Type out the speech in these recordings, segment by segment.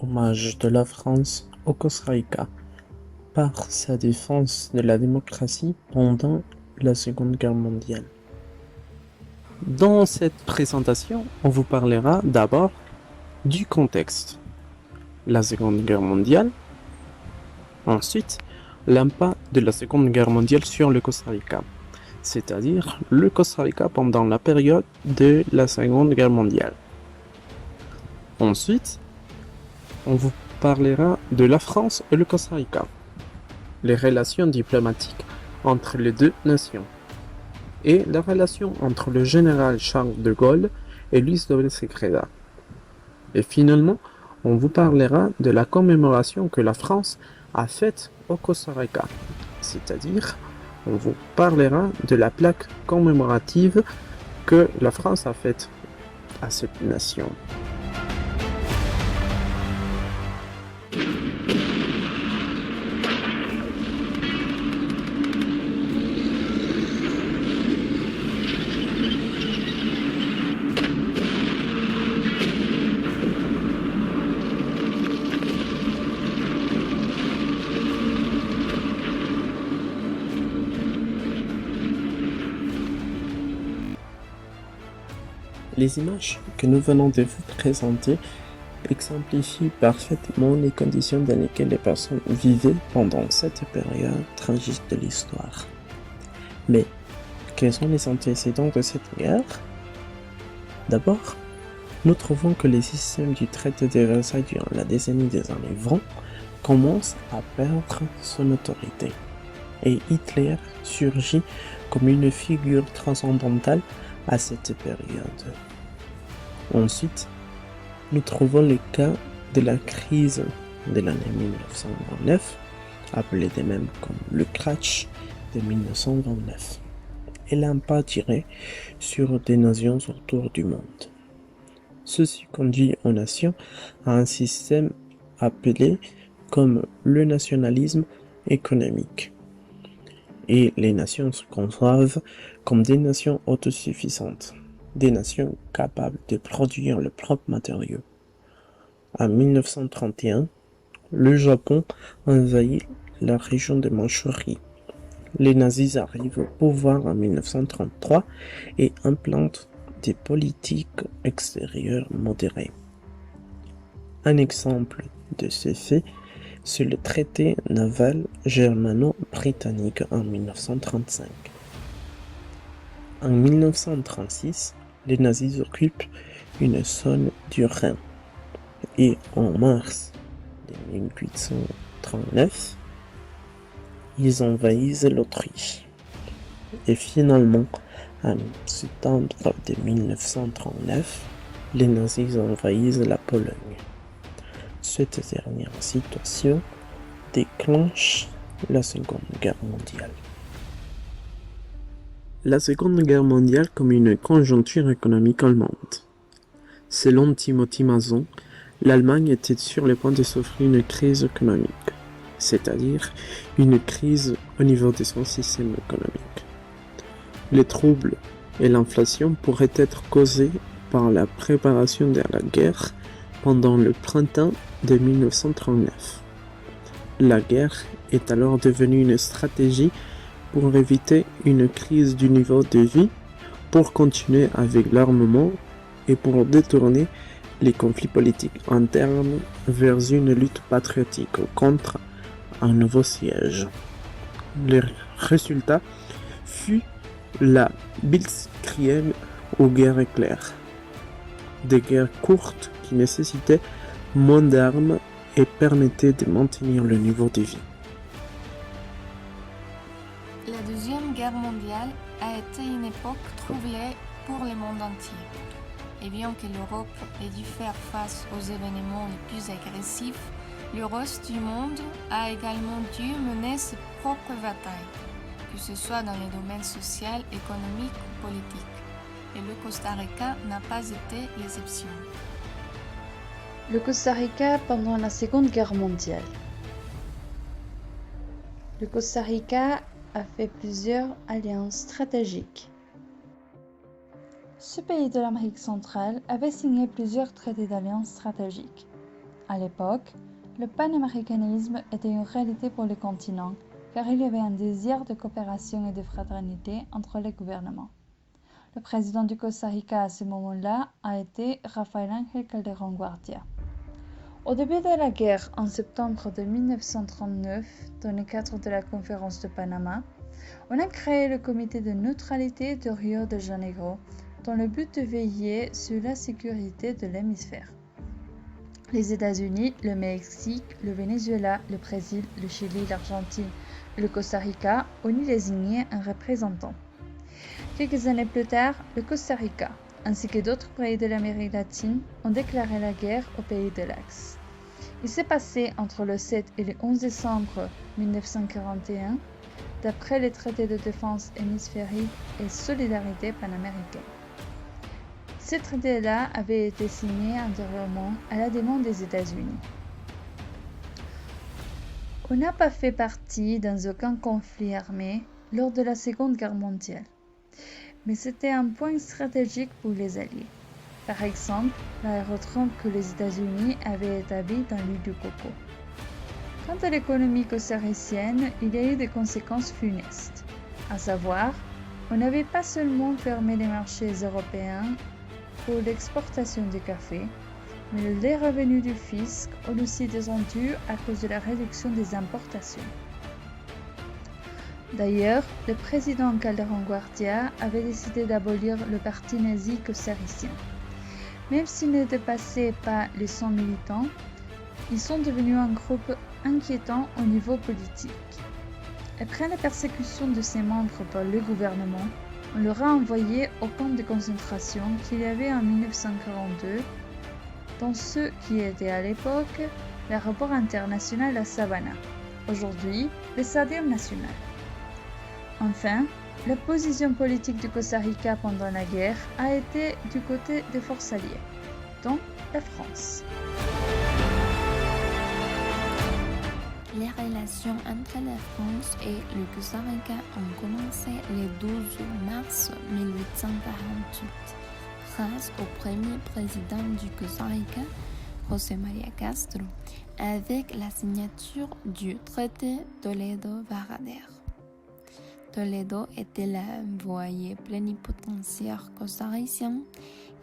hommage de la France au Costa Rica par sa défense de la démocratie pendant la Seconde Guerre mondiale. Dans cette présentation, on vous parlera d'abord du contexte, la Seconde Guerre mondiale, ensuite l'impact de la Seconde Guerre mondiale sur le Costa Rica, c'est-à-dire le Costa Rica pendant la période de la Seconde Guerre mondiale. Ensuite, on vous parlera de la France et le Costa Rica, les relations diplomatiques entre les deux nations, et la relation entre le général Charles de Gaulle et Luis Doble Secreda. Et finalement, on vous parlera de la commémoration que la France a faite au Costa Rica, c'est-à-dire on vous parlera de la plaque commémorative que la France a faite à cette nation. Les images que nous venons de vous présenter exemplifient parfaitement les conditions dans lesquelles les personnes vivaient pendant cette période tragique de l'histoire. Mais quels sont les antécédents de cette guerre? D'abord, nous trouvons que les systèmes du traité de Versailles durant la décennie des années 20 commencent à perdre son autorité, et Hitler surgit comme une figure transcendantale à cette période. Ensuite, nous trouvons le cas de la crise de l'année 1929, appelée de même comme le crash de 1929, et l'impact direct sur des nations autour du monde. Ceci conduit aux nations à un système appelé comme le nationalisme économique, et les nations se conçoivent comme des nations autosuffisantes, des nations capables de produire leurs propres matériaux. En 1931, le Japon envahit la région de Mandchourie. Les nazis arrivent au pouvoir en 1933 et implantent des politiques extérieures modérées. Un exemple de ce fait, c'est le traité naval germano-britannique en 1935. En 1936, les nazis occupent une zone du Rhin et en mars de 1839, ils envahissent l'Autriche. Et finalement, en septembre de 1939, les nazis envahissent la Pologne. Cette dernière situation déclenche la Seconde Guerre mondiale. La Seconde Guerre mondiale comme une conjoncture économique allemande. Selon Timothy Mason, l'Allemagne était sur le point de souffrir une crise économique, c'est-à-dire une crise au niveau de son système économique. Les troubles et l'inflation pourraient être causés par la préparation de la guerre pendant le printemps de 1939. La guerre est alors devenue une stratégie pour éviter une crise du niveau de vie, pour continuer avec l'armement et pour détourner les conflits politiques internes vers une lutte patriotique contre un nouveau siège. Le résultat fut la Blitzkrieg ou guerre éclair, des guerres courtes qui nécessitaient moins d'armes et permettaient de maintenir le niveau de vie. La Deuxième Guerre mondiale a été une époque troublée pour le monde entier. Et bien que l'Europe ait dû faire face aux événements les plus agressifs, le reste du monde a également dû mener ses propres batailles, que ce soit dans les domaines social, économique ou politique. Et le Costa Rica n'a pas été l'exception. Le Costa Rica pendant la Seconde Guerre mondiale. Le Costa Rica a fait plusieurs alliances stratégiques. Ce pays de l'Amérique centrale avait signé plusieurs traités d'alliance stratégiques. À l'époque, le panaméricanisme était une réalité pour le continent, car il y avait un désir de coopération et de fraternité entre les gouvernements. Le président du Costa Rica à ce moment-là a été Rafael Ángel Calderón Guardia. Au début de la guerre, en septembre de 1939, dans le cadre de la conférence de Panama, on a créé le comité de neutralité de Rio de Janeiro, dans le but de veiller sur la sécurité de l'hémisphère. Les États-Unis, le Mexique, le Venezuela, le Brésil, le Chili, l'Argentine et le Costa Rica ont y désigné un représentant. Quelques années plus tard, le Costa Rica, ainsi que d'autres pays de l'Amérique latine, ont déclaré la guerre au pays de l'Axe. Il s'est passé entre le 7 et le 11 décembre 1941, d'après les traités de défense hémisphérique et solidarité panaméricaine. Ces traités-là avaient été signés antérieurement à la demande des États-Unis. On n'a pas fait partie dans aucun conflit armé lors de la Seconde Guerre mondiale, mais c'était un point stratégique pour les Alliés. Par exemple, l'aérodrome que les États-Unis avaient établi dans l'île du Coco. Quant à l'économie costaricienne, il y a eu des conséquences funestes. À savoir, on n'avait pas seulement fermé les marchés européens pour l'exportation du café, mais les revenus du fisc ont aussi descendu à cause de la réduction des importations. D'ailleurs, le président Calderón Guardia avait décidé d'abolir le parti nazi costaricien. Même s'il ne dépassait pas les 100 militants, ils sont devenus un groupe inquiétant au niveau politique. Après la persécution de ses membres par le gouvernement, on leur a envoyé au camp de concentration qu'il y avait en 1942, dans ce qui était à l'époque l'aéroport international à Savannah, aujourd'hui le Stadium national. Enfin, la position politique du Costa Rica pendant la guerre a été du côté des forces alliées, dont la France. Les relations entre la France et le Costa Rica ont commencé le 12 mars 1848 grâce au premier président du Costa Rica, José María Castro, avec la signature du traité Toledo-Varadero. Toledo était l'envoyé plénipotentiaire costaricien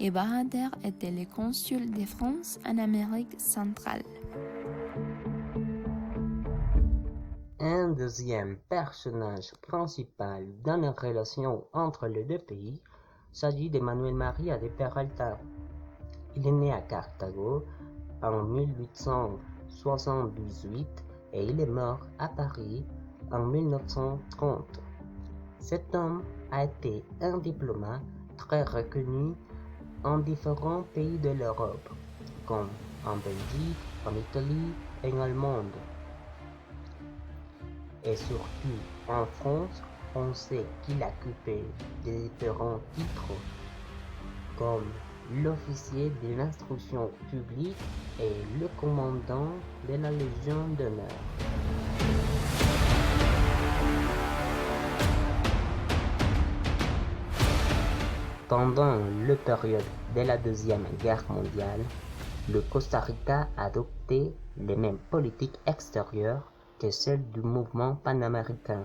et Varadero était le consul de France en Amérique centrale. Un deuxième personnage principal dans les relations entre les deux pays s'agit de Manuel María de Peralta. Il est né à Cartago en 1878 et il est mort à Paris en 1930. Cet homme a été un diplomate très reconnu en différents pays de l'Europe, comme en Belgique, en Italie et en Allemagne. Et surtout en France, on sait qu'il a occupé de différents titres comme l'officier de l'instruction publique et le commandant de la Légion d'honneur. Pendant la période de la Deuxième Guerre mondiale, le Costa Rica a adopté les mêmes politiques extérieures que celle du mouvement panaméricain.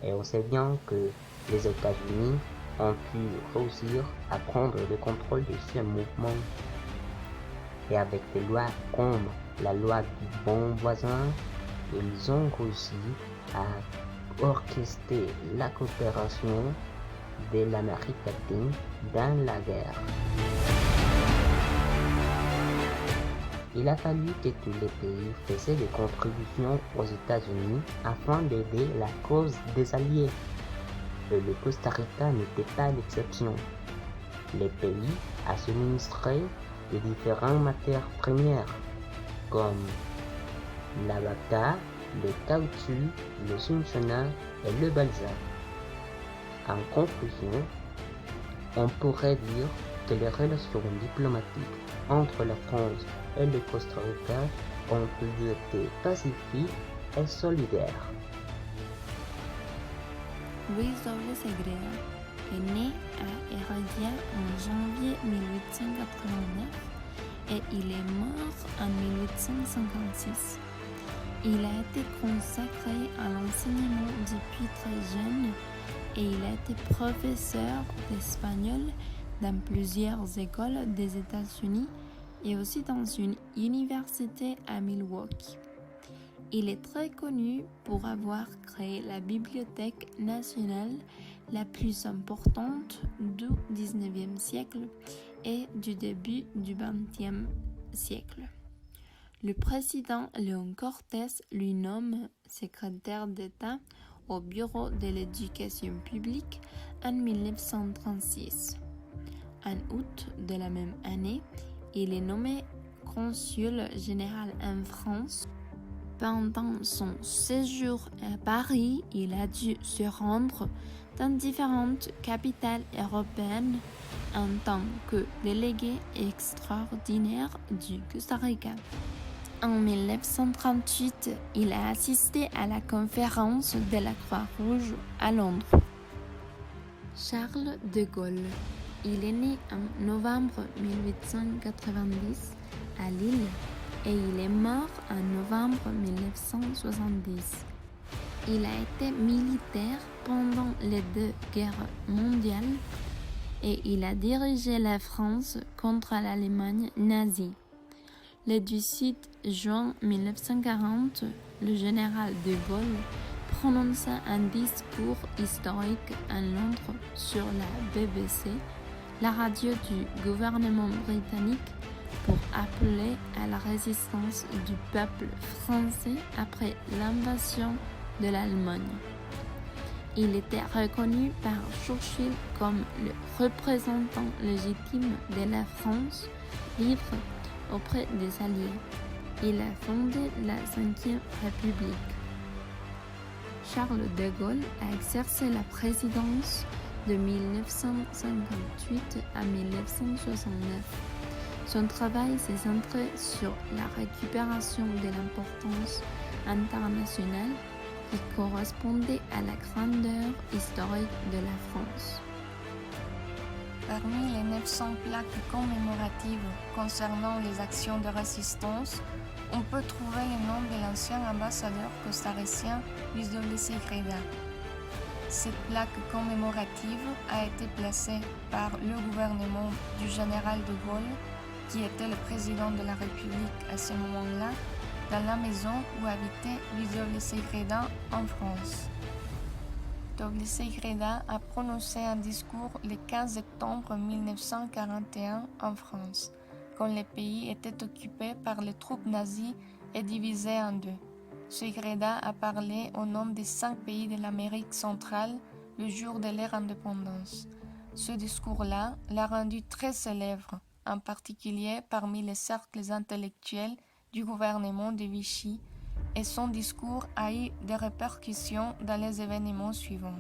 Et on sait bien que les États-Unis ont pu réussir à prendre le contrôle de ce mouvement. Et avec des lois comme la loi du bon voisin, ils ont réussi à orchestrer la coopération de l'Amérique latine dans la guerre. Il a fallu que tous les pays faisaient des contributions aux États-Unis afin d'aider la cause des Alliés. Et le Costa Rica n'était pas l'exception. Les pays administraient de différentes matières premières, comme la bata, le caoutchouc, le cinchona et le balsa. En conclusion, on pourrait dire que les relations diplomatiques entre la France et le Costa Rica ont toujours été pacifiques et solidaires. Luis Robles Segredo est né à Heredia en janvier 1889 et il est mort en 1856. Il a été consacré à l'enseignement depuis très jeune et il a été professeur d'espagnol dans plusieurs écoles des États-Unis et aussi dans une université à Milwaukee. Il est très connu pour avoir créé la Bibliothèque nationale la plus importante du XIXe siècle et du début du XXe siècle. Le président Léon Cortés lui nomme secrétaire d'État au Bureau de l'éducation publique en 1936. En août de la même année, il est nommé consul général en France. Pendant son séjour à Paris, il a dû se rendre dans différentes capitales européennes en tant que délégué extraordinaire du Costa Rica. En 1938, il a assisté à la conférence de la Croix-Rouge à Londres. Charles de Gaulle. Il est né en novembre 1890 à Lille et il est mort en novembre 1970. Il a été militaire pendant les 2 guerres mondiales et il a dirigé la France contre l'Allemagne nazie. Le 18 juin 1940, le général de Gaulle prononça un discours historique à Londres sur la BBC, la radio du gouvernement britannique, pour appeler à la résistance du peuple français après l'invasion de l'Allemagne. Il était reconnu par Churchill comme le représentant légitime de la France libre auprès des Alliés. Il a fondé la Ve République. Charles de Gaulle a exercé la présidence de 1958 à 1969. Son travail s'est centré sur la récupération de l'importance internationale qui correspondait à la grandeur historique de la France. Parmi les 900 plaques commémoratives concernant les actions de résistance, on peut trouver le nom de l'ancien ambassadeur costaricien Luis W. Segredo. Cette plaque commémorative a été placée par le gouvernement du général de Gaulle, qui était le président de la République à ce moment-là, dans la maison où habitait Luis W. Segredo en France. W. Segredo a prononcé un discours le 15 septembre 1941 en France, quand le pays était occupé par les troupes nazies et divisé en 2. Segredo a parlé au nom des 5 pays de l'Amérique centrale le jour de leur indépendance. Ce discours-là l'a rendu très célèbre, en particulier parmi les cercles intellectuels du gouvernement de Vichy, et son discours a eu des répercussions dans les événements suivants.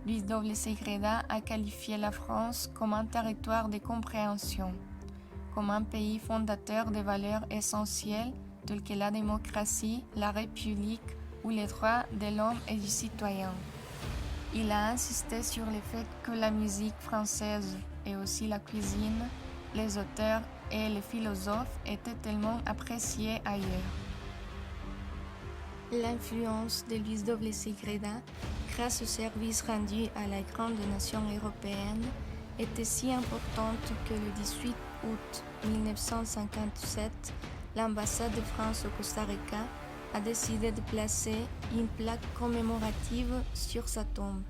Luis W. Segredo a qualifié la France comme un territoire de compréhension, comme un pays fondateur de valeurs essentielles telles que la démocratie, la République ou les droits de l'homme et du citoyen. Il a insisté sur le fait que la musique française et aussi la cuisine, les auteurs et les philosophes étaient tellement appréciés ailleurs. L'influence de Luis W. Segredo, grâce au service rendu à la grande nation européenne, était si importante que le 18 août 1957, l'ambassade de France au Costa Rica a décidé de placer une plaque commémorative sur sa tombe.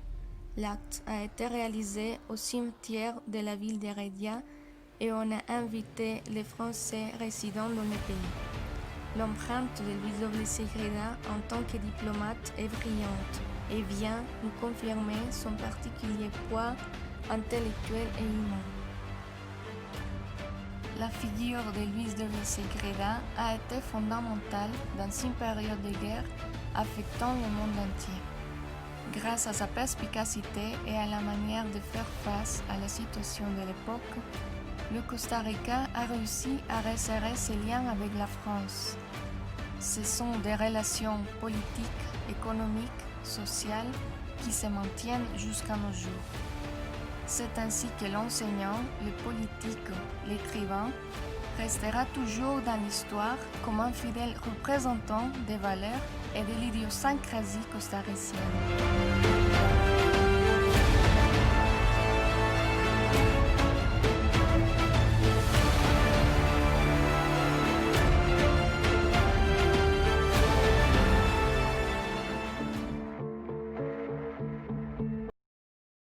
L'acte a été réalisé au cimetière de la ville d'Heredia et on a invité les Français résidant dans le pays. L'empreinte de Luis W. Segredo en tant que diplomate est brillante et vient nous confirmer son particulier poids intellectuel et humain. La figure de Luis W. Segredo a été fondamentale dans une période de guerre affectant le monde entier. Grâce à sa perspicacité et à la manière de faire face à la situation de l'époque, le Costa Rica a réussi à resserrer ses liens avec la France. Ce sont des relations politiques, économiques, sociales qui se maintiennent jusqu'à nos jours. C'est ainsi que l'enseignant, le politique, l'écrivain restera toujours dans l'histoire comme un fidèle représentant des valeurs et de l'idiosyncrasie costaricienne.